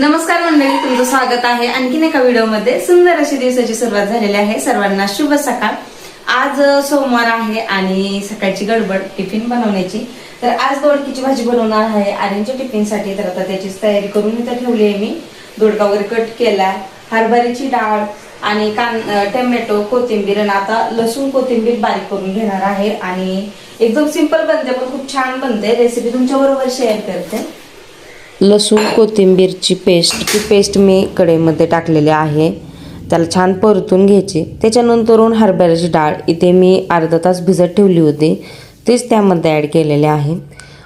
नमस्कार मंडळी, तुमचं स्वागत आहे आणखीन एका व्हिडिओमध्ये। सुंदर अशी दिवसाची सुरुवात झालेली आहे। सर्वांना शुभ सकाळ। आज सोमवार आहे आणि सकाळची गडबड टिफिन बनवण्याची। तर आज दोडकीची भाजी बनवणार आहे आर्यनच्या टिफिनसाठी। तर आता त्याचीच तयारी करून इथे ठेवली आहे मी। दोडका वगैरे कट केला, हरभऱ्याची डाळ आणि टोमॅटो, कोथिंबीर आणि आता लसूण कोथिंबीर बारीक करून घेणार आहे। आणि एकदम सिंपल बनते पण खूप छान बनते। रेसिपी तुमच्या बरोबर शेअर करते। लसूण कोथिंबीरची पेस्ट मी कढईमध्ये टाकलेली आहे। त्याला छान परतून घ्यायची। त्याच्यानंतरून हरभऱ्याची डाळ इथे मी अर्धा तास भिजत ठेवली होती, तेच त्यामध्ये ॲड केलेले आहे।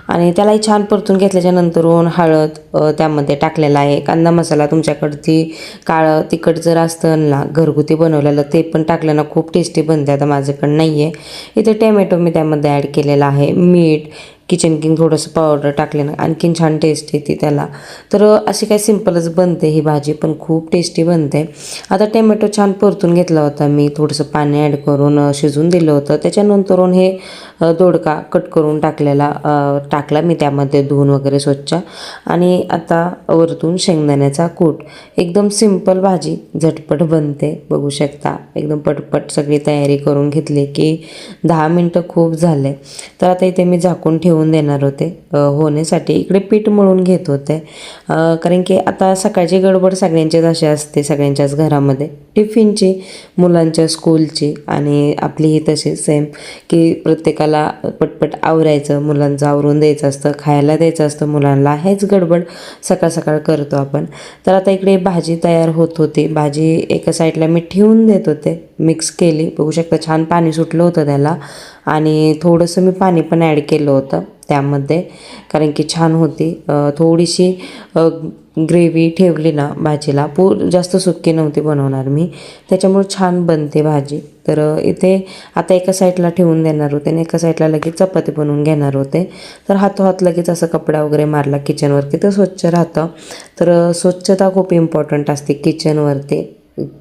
आणि त्यालाही छान परतून घेतल्याच्या नंतरून हळद त्यामध्ये टाकलेला आहे। कांदा मसाला तुमच्याकडची काळं तिखट जर असतं ना घरगुती बनवलेलं ते पण टाकलं ना खूप टेस्टी बनते। आता माझ्याकडे नाही आहे। इथे टोमॅटो मी त्यामध्ये ॲड केलेला आहे। मीठ, किचन किंग थोडंसं पावडर टाकले ना आणखीन छान टेस्ट येते त्याला। तर अशी काही सिंपलच बनते ही भाजी, पण खूप टेस्टी बनते। आता टोमॅटो छान परतून घेतला होता मी, थोडंसं पाणी ॲड करून शिजून दिलं होतं। त्याच्यानंतरून हे दोडका कट करून टाकला मी त्यामध्ये धुवून वगैरे स्वच्छ। आणि आता वरतून शेंगदाण्याचा कूट। एकदम सिंपल भाजी, झटपट बनते। बघू शकता एकदम पटपट सगळी तयारी करून घेतली की 10 मिनटं खूप झाले। तर आता इथे मी झाकून ठेवून देणार होते होण्यासाठी। इकडे पीठ मळून घेत होते, कारण की आता सकाळची गडबड सगळ्यांचीच अशी असते, सगळ्यांच्याच घरामध्ये टिफिनची, मुलांच्या स्कूलची आणि आपलीही तशीच सेम की प्रत्येकाला पटपट आवरायचं, मुलांचं आवरून द्यायचं असतं, खायला द्यायचं असतं मुलांना। हेच गडबड सकाळ सकाळ करतो आपण। तर आता इकडे भाजी तयार होत होती। भाजी एका साईडला मी ठेवून देत होते, मिक्स केली। बघू शकता छान पाणी सुटलं होतं त्याला आणि थोडंसं मी पाणी पण ॲड केलं होतं त्यामध्ये, कारण की छान होती। थोडीशी ग्रेव्ही ठेवली ना भाजीला, जास्त सुक्की नव्हती बनवणार मी, त्याच्यामुळे छान बनते भाजी। तर इथे आता एका साईडला ठेवून देणार होते आणि एका साईडला लगेच चपाती बनवून घेणार होते। तर हातोहात लगेच असं कपडा वगैरे मारला किचनवरती तर स्वच्छ राहतं। तर स्वच्छता खूप इम्पॉर्टंट असते किचनवरती।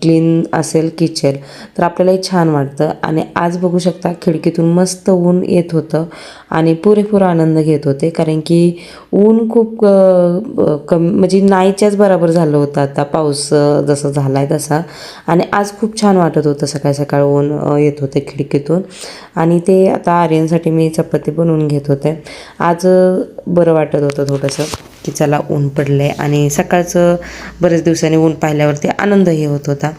क्लीन असेल किचन तर आपल्यालाही छान वाटतं। आणि आज बघू शकता खिडकीतून मस्त ऊन येत होतं आणि पुरेपूर आनंद घेत होते, कारण की ऊन खूप कमी म्हणजे नाहीच्याच बरोबर झालं होतं आता पाऊस जसं झाला आहे तसा। आणि आज खूप छान वाटत होतं, सकाळ सकाळ ऊन येत होते खिडकीतून। आणि ते आता आर्यनसाठी मी चपाती बनवून घेत होते। आज बरं वाटत होतं थोडंसं की चला ऊन पडले आणि सकाळचं बरेच दिवसांनी ऊन पाहिल्यावरती आनंदही होत होता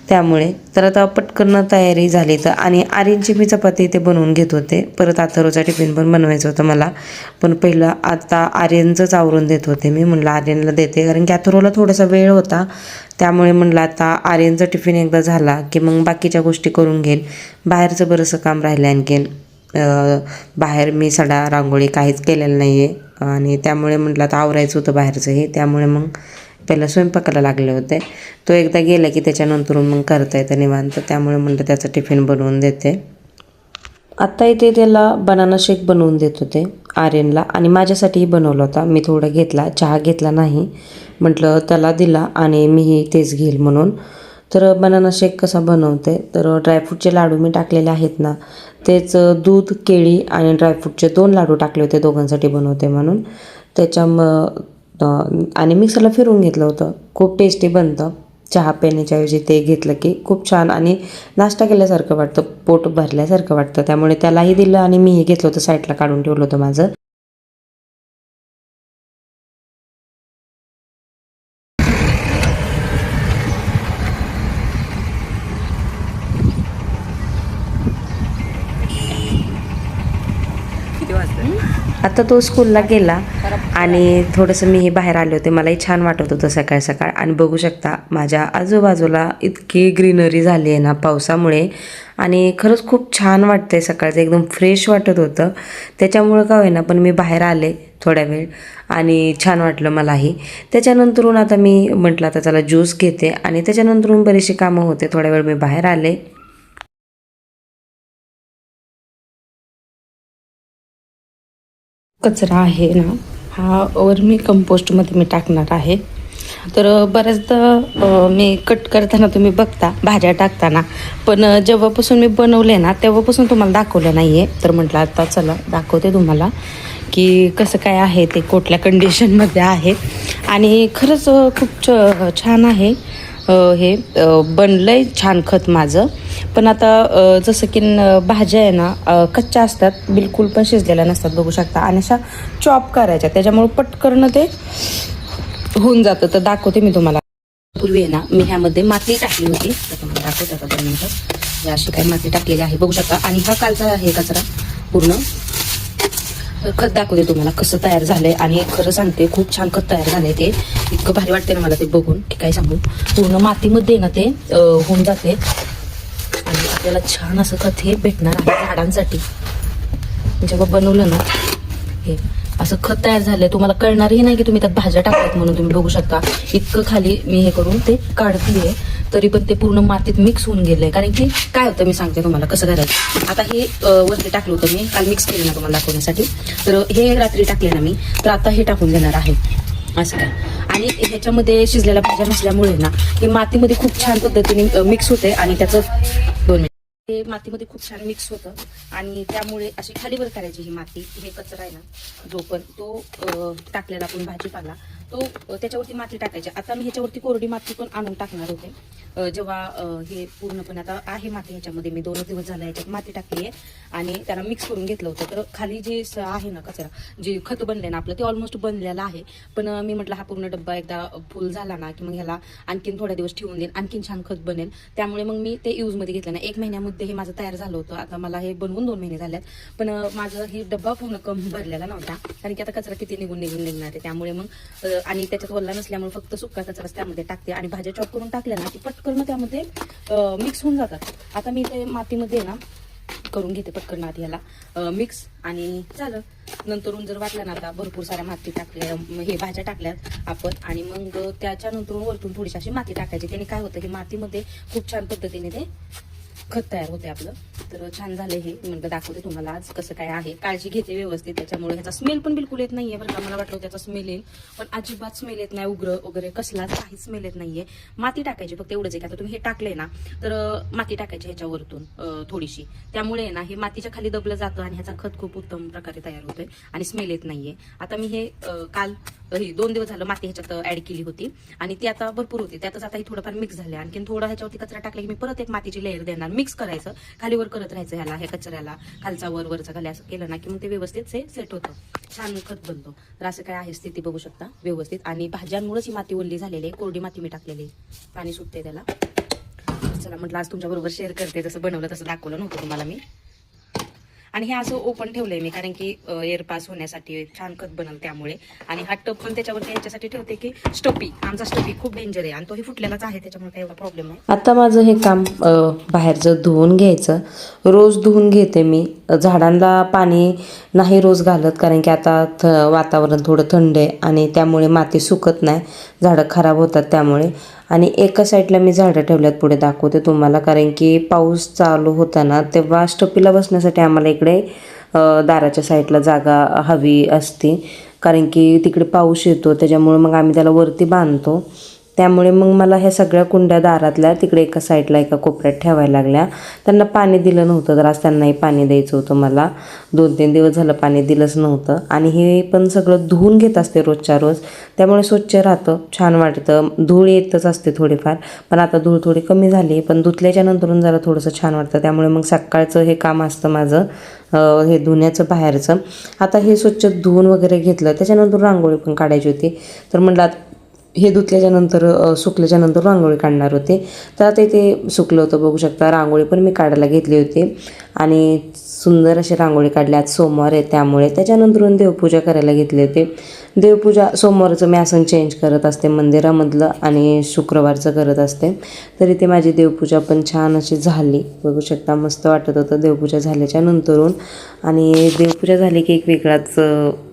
त्यामुळे। तर आता पटकन तयारी झाली तर आणि आर्यनची मी चपाती इथे बनवून घेत होते। परत अथर्वचा टिफिन पण बनवायचं होतं मला, पण पहिलं आता आर्यनचंच आवरून देत होते मी। म्हणलं आर्यनला देते, कारण की अथर्वला थोडासा वेळ होता त्यामुळे म्हणलं आता आर्यनचा टिफिन एकदा झाला की मग बाकीच्या गोष्टी करून घेईन। बाहेरचं बरंचसं काम राहिलं आणखीन, बाहेर मी सडा रांगोळी काहीच केलेलं नाही आहे आणि त्यामुळे म्हटलं आता आवरायचं होतं बाहेरचंही, त्यामुळे मग पहिला स्वयंपाकाला लागले होते। तो एकदा गेला की त्याच्यानंतरून मग करता येतं निवांत, त्यामुळे म्हटलं त्याचं टिफिन बनवून देते। आत्ता इथे त्याला बनाना शेक बनवून देत होते आर्यनला आणि माझ्यासाठीही बनवला होता। मी थोडा घेतला, चहा घेतला नाही, म्हटलं त्याला दिला आणि मीही तेच घेईल म्हणून। तर बनाना शेक कसा बनवते तर ड्रायफ्रूटचे लाडू मी टाकलेले आहेत ना, तेच दूध, केळी आणि ड्रायफ्रूटचे 2 लाडू टाकले होते दोघांसाठी बनवते म्हणून। आणि मिक्सरला फिरवून घेतलं होतं। खूप टेस्टी बनतं, चहा पिण्याच्याऐवजी ते घेतलं की खूप छान आणि नाश्ता केल्यासारखं वाटतं, पोट भरल्यासारखं वाटतं। त्यामुळे त्यालाही दिलं आणि मीही घेतलं होतं, साईडला काढून ठेवलं होतं माझं। आता तो स्कूलला गेला आणि थोडंसं मीही बाहेर आले होते, मलाही छान वाटत होतं सकाळ सकाळ। आणि बघू शकता माझ्या आजूबाजूला इतकी ग्रीनरी झाली आहे ना पावसामुळे, आणि खरंच खूप छान वाटतंय, सकाळचं एकदम फ्रेश वाटत होतं। त्याच्यामुळं का होईना पण मी बाहेर आले थोड्या वेळ आणि छान वाटलं मलाही। त्याच्यानंतरून आता मी म्हटलं आता चला ज्यूस घेते आणि त्याच्यानंतरून बरीचशी कामं होते, थोड्या वेळ मी बाहेर आले। कचरा आहे ना हा वर्मी कंपोस्टमध्ये मी टाकणार आहे। तर बऱ्याचदा मी कट करताना तुम्ही बघता भाज्या टाकताना, पण जेव्हापासून मी बनवले ना तेव्हापासून तुम्हाला दाखवलं नाही आहे। तर म्हटलं आता चला दाखवते तुम्हाला की कसं काय आहे ते, कुठल्या कंडिशनमध्ये आहे. आणि खरंच खूप छान आहे. हे बनलंय छान खत माझं. पण आता जसं की भाज्या आहे ना कच्च्या असतात, बिलकुल पण शिजलेल्या नसतात बघू शकता, आणि अशा चॉप करायच्या, त्याच्यामुळे पटकन ते होऊन जातं. तर दाखवते मी तुम्हाला. पूर्वी आहे ना मी ह्यामध्ये माती टाकली होती, तर तुम्हाला दाखवते आता 2 मिनिटं. अशी काही माती टाकलेली आहे बघू शकता. आणि हा कालचा आहे कचरा पूर्ण. खत दाखवते तुम्हाला कसं तयार झालंय. आणि खरं सांगते खूप छान खत तयार झालंय. ते इतकं भारी वाटते ना मला ते बघून की काय सांगू. पूर्ण मातीमध्ये ना ते होऊन जाते आणि आपल्याला छान असं खत हे भेटणार आहे झाडांसाठी. जेव्हा बनवलं ना हे असं खत तयार झालंय, तुम्हाला कळणारही नाही की तुम्ही त्यात भाज्या टाकतात म्हणून. तुम्ही बघू शकता इतकं खाली मी हे करून ते काढतीये, तरी पण ते पूर्ण मातीत मिक्स होऊन गेलंय. कारण की काय होतं मी सांगते तुम्हाला कसं करायचं. आता हे वरती टाकलं होतं मी काल, मिक्स केलं ना तुम्हाला दाखवण्यासाठी. तर हे रात्री टाकले ना मी, तर आता हे टाकून देणार आहे असं काय. आणि ह्याच्यामध्ये शिजलेल्या भाज्या नसल्यामुळे ना हे मातीमध्ये खूप छान पद्धतीने मिक्स होते. आणि त्याचं 2 मिनिट हे मातीमध्ये खूप छान मिक्स होतं. आणि त्यामुळे अशी खालीवर करायची ही माती. हे कचरा आहे ना जो पण तो टाकलेला आपण भाजीपाला, तो त्याच्यावरती माती टाकायची. आता मी ह्याच्यावरती कोरडी माती पण आणून टाकणार होते जेव्हा हे पूर्णपणे आता आहे माती ह्याच्यामध्ये. मी 2 दिवस झाला ह्याच्यात माती टाकली आहे आणि त्याला मिक्स करून घेतलं होतं. तर खाली जे आहे ना कचरा, जे खत बनले ना आपलं, ते ऑलमोस्ट बनलेलं आहे. पण मी म्हटलं हा पूर्ण डब्बा एकदा फुल झाला ना की मग ह्याला आणखीन थोड्या दिवस ठेवून देईन, आणखीन छान खत बनेल. त्यामुळे मग मी ते यूजमध्ये घेतलं ना. 1 महिन्यामध्ये हे माझं तयार झालं होतं. आता मला हे बनवून 2 महिने झाल्यात, पण माझं हे डब्बा पूर्ण कमी भरलेला नव्हता. कारण की आता कचरा किती निघून निघणार आहे. त्यामुळे मग आणि त्याच्यात ओला नसल्यामुळे फक्त सुका कचराच त्यामध्ये टाकते. आणि भाज्या चॉप करून टाकल्या ना की पटकन त्यामध्ये मिक्स होऊन जातात. आता मी ते मातीमध्ये ना करून घेते पटकन आधी ह्याला मिक्स, आणि झालं. नंतरून जर वाटलं ना आता भरपूर साऱ्या माती टाकल्या, हे भाज्या टाकल्यात आपण, आणि मग त्याच्यानंतर वरतून थोडीशी अशी माती टाकायची. त्याने काय होतं की मातीमध्ये खूप छान पद्धतीने ते खत तयार होते आपलं. तर छान झालंय हे. म्हणलं दाखवते तुम्हाला आज कसं काय आहे. काळजी घेते व्यवस्थित, त्याच्यामुळे ह्याचा स्मेल पण बिलकुल येत नाहीये बरं का. मला वाटलं त्याचा स्मेल येईल, पण अजिबात स्मेल येत नाही. उग्र वगैरे कसलाच काही स्मेल येत नाहीये. माती टाकायची फक्त एवढंच आहे की आता तुम्ही हे टाकलंय ना तर माती टाकायची ह्याच्यावरतून थोडीशी. त्यामुळे ना हे मातीच्या खाली दबलं जातं आणि ह्याचा खत खूप उत्तम प्रकारे तयार होतोय आणि स्मेल येत नाहीये. आता मी हे काल 2 दिवस झालं माती ह्याच्यात ऍड केली होती आणि ती आता भरपूर होती. त्यातच आता ही थोडंफार मिक्स झाले. आणखीन थोडं ह्याच्यावरती कचरा टाकला की मी परत एक मातीची लेअर देणार. मिक्स करायचं, खालीवर करत राहायचं ह्याला, ह्या कचऱ्याला खालचा वरचा खाली असं केलं ना की मग ते व्यवस्थित सेट होतं, छान खत बनतो. तर असं काय आहे स्थिती बघू शकता व्यवस्थित. आणि भाज्यांमुळेच ही माती ओली झालेली आहे, कोरडी माती मी टाकलेली, पाणी सुटते त्याला. चला म्हटलं आज तुमच्या बरोबर शेअर करते, जसं बनवलं तसं दाखवलं नव्हतं तुम्हाला मी. आणि हे असं ओपन ठेवलंय मी कारण की एअर पास होण्यासाठी छान खत बनल त्यामुळे. आणि हा टप पण त्याच्यावरती याच्यासाठी ठेवते की स्टोपी, आमचा स्टोपी खूप डेंजर आहे आणि तोही फुटलेलाच आहे, त्याच्यामुळे काही एवढा प्रॉब्लेम नाही. आता माझं हे काम बाहेरचं धुवून घ्यायचं. रोज धुवून घेते मी. झाडांना पाणी नाही रोज घालत, कारण की आता वातावरण थोडं थंड आहे आणि त्यामुळे माती सुकत नाही, झाडं खराब होतात त्यामुळे. आणि एका साईडला मी झाडं ठेवल्यात, पुढे दाखवते तुम्हाला. कारण की पाऊस चालू होता ना तेव्हा स्टोपीला बसण्यासाठी आम्हाला इकडे दाराच्या साईडला जागा हवी असते, कारण की तिकडे पाऊस येतो, त्याच्यामुळे मग आम्ही त्याला वरती बांधतो. त्यामुळे मग मला ह्या सगळ्या कुंड्या दारातल्या तिकडे एका साईडला एका कोपऱ्यात ठेवायला लागल्या. त्यांना पाणी दिलं नव्हतं, तर आज त्यांनाही पाणी द्यायचं होतं मला. 2-3 दिवस झालं पाणी दिलंच नव्हतं. आणि हे पण सगळं धुवून घेत असते रोजच्या रोज, त्यामुळे स्वच्छ राहतं, छान वाटतं. धूळ येतच असते थोडीफार, पण आता धूळ थोडी कमी झाली, पण धुतल्याच्या नंतरून जरा थोडंसं छान वाटतं. त्यामुळे मग सकाळचं हे काम असतं माझं, हे धुण्याचं बाहेरचं. आता हे स्वच्छ धुवून वगैरे घेतलं, त्याच्यानंतर रांगोळी पण काढायची होती. तर म्हटलं हे धुतल्याच्यानंतर सुकल्याच्यानंतर रांगोळी काढणार होते. तर आता इथे सुकलं होतं बघू शकता. रांगोळी पण मी काढायला घेतली होती आणि सुंदर अशी रांगोळी काढली. आज सोमवार आहे त्यामुळे. त्याच्यानंतरून देवपूजा करायला घेतली होती. देवपूजा सोमवारचं मी असं चेंज करत असते मंदिरामधलं, आणि शुक्रवारचं करत असते. तरी ते माझी देवपूजा पण छान अशी झाली बघू शकता. मस्त वाटत होतं देवपूजा झाल्याच्या नंतरून. आणि देवपूजा झाली की एक वेगळाच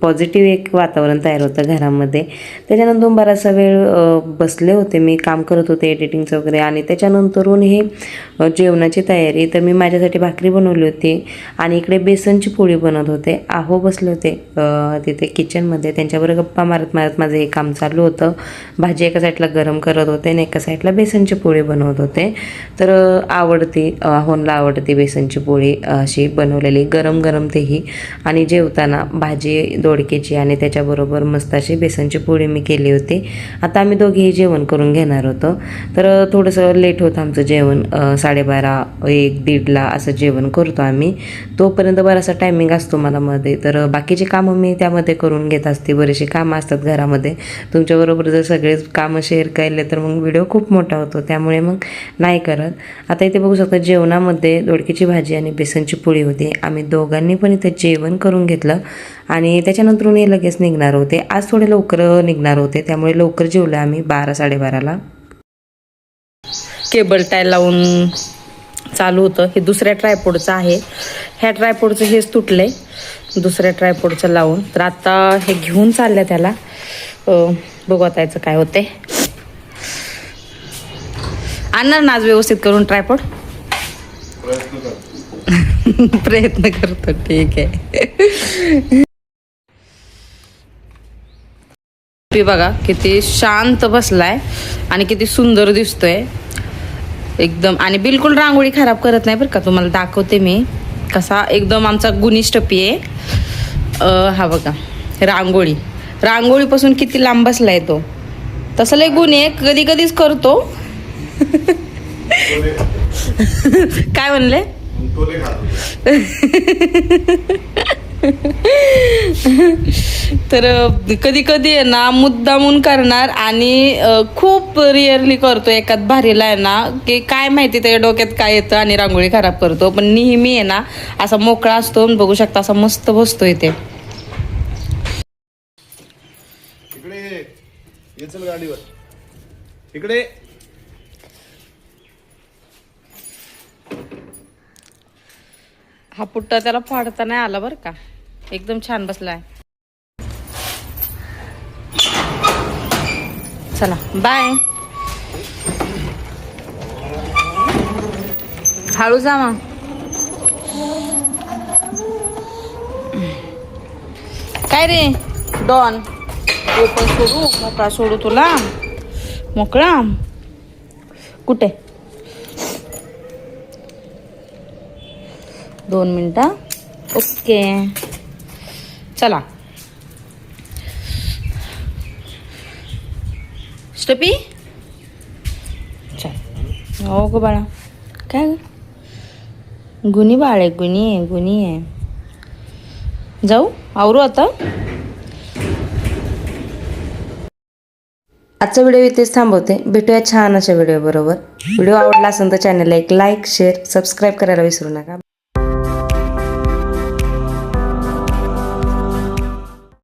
पॉझिटिव्ह एक वातावरण तयार होतं घरामध्ये. त्याच्यानंतर बराचसा वेळ बसले होते, मी काम करत होते एडिटिंगचं वगैरे. आणि त्याच्यानंतरून हे जेवणाची तयारी. तर मी माझ्यासाठी भाकरी बनवली होती आणि इकडे बेसनची पोळी बनवत होते. आहो बसले होते तिथे किचनमध्ये, त्यांच्याबरोबर गप्पा मारत मारत माझं हे काम चालू होतं. भाजी एका साईडला गरम करत होते आणि एका साईडला बेसनची पोळी बनवत होते. तर होनला आवडते बेसनची पोळी अशी बनवलेली गरम गरम तेही. आणि जेवताना भाजी दोडक्याची आणि त्याच्याबरोबर मस्त अशी बेसनची पोळी मी केली होती. आता आम्ही दोघेही जेवण करून घेणार होतो. तर थोडंसं लेट होतं आमचं जेवण, 12:30, 1-1:30ला असं जेवण करतो आम्ही. तोपर्यंत बराचसा टायमिंग असतो मला मध्ये. तर बाकीची कामं मी त्यामध्ये करून घेत असते. बरीचशी कामं असतात घरामध्ये. तुमच्याबरोबर जर सगळेच कामं शेअर केले तर मग व्हिडिओ खूप मोठा होतो, त्यामुळे मग नाही करत. आता इथे बघू शकता जेवणामध्ये दोडक्याची भाजी आणि बेसनची पोळी होती. आम्ही दोघांनी पण इथे जेवण करून घेतलं आणि त्याच्यानंतरून हे लगेच निघणार होते. आज थोडे लवकर निघणार होते, त्यामुळे लवकर जेवलो आम्ही 12-12:30ला. केबल टाय लावून चालू होतं. हे दुसऱ्या ट्रायपॉडचं आहे. ह्या ट्रायपॉडचं हेच तुटलंय, दुसऱ्या ट्रायपॉडचं लावून. तर आता हे घेऊन चाललं त्याला. बघू आता याचं काय होते. आणणार ना आज व्यवस्थित करून ट्रायपॉड? प्रयत्न करतो. ठीक आहे. बघा किती शांत बसलाय आणि किती सुंदर दिसतोय एकदम. आणि बिलकुल रांगोळी खराब करत नाही बरं का. तुम्हाला दाखवते मी कसा एकदम आमचा गुणी स्टपी आहे. हा बघा रांगोळीपासून किती लांब बसलाय तो. तसं लय गुणी आहे, कधी कधीच करतो. काय म्हणले? तर कधी कधी आहे ना मुद्दामून करणार आणि खूप रिअरली करतो. एकात भारीला आहे ना की काय माहिती त्याच्या डोक्यात काय येतं आणि रांगोळी खराब करतो. पण नेहमी आहे ना असा मोकळा असतो. बघू शकता असा मस्त बसतो इथे. चल गाडीवर इकडे. हा पुट्टा त्याला फाडता नाही आला बरं का. एकदम छान बसलाय. चला बाय. हळू जा मग. काय रे डॉन, ओपन सोडू मोकळा सोडू तुला? मोकळा कुठे? 2 मिनिटं. ओके चला. स्टपी चल. हो गो बाळा. काय गुणी बाळ आहे, गुणी आहे. जाऊ आवरू आता. आजचा व्हिडिओ इथेच थांबवते. भेटूया छान अशा व्हिडिओ बरोबर. व्हिडिओ आवडला असेल तर चॅनलला एक लाईक, शेअर, सबस्क्राईब करायला विसरू नका.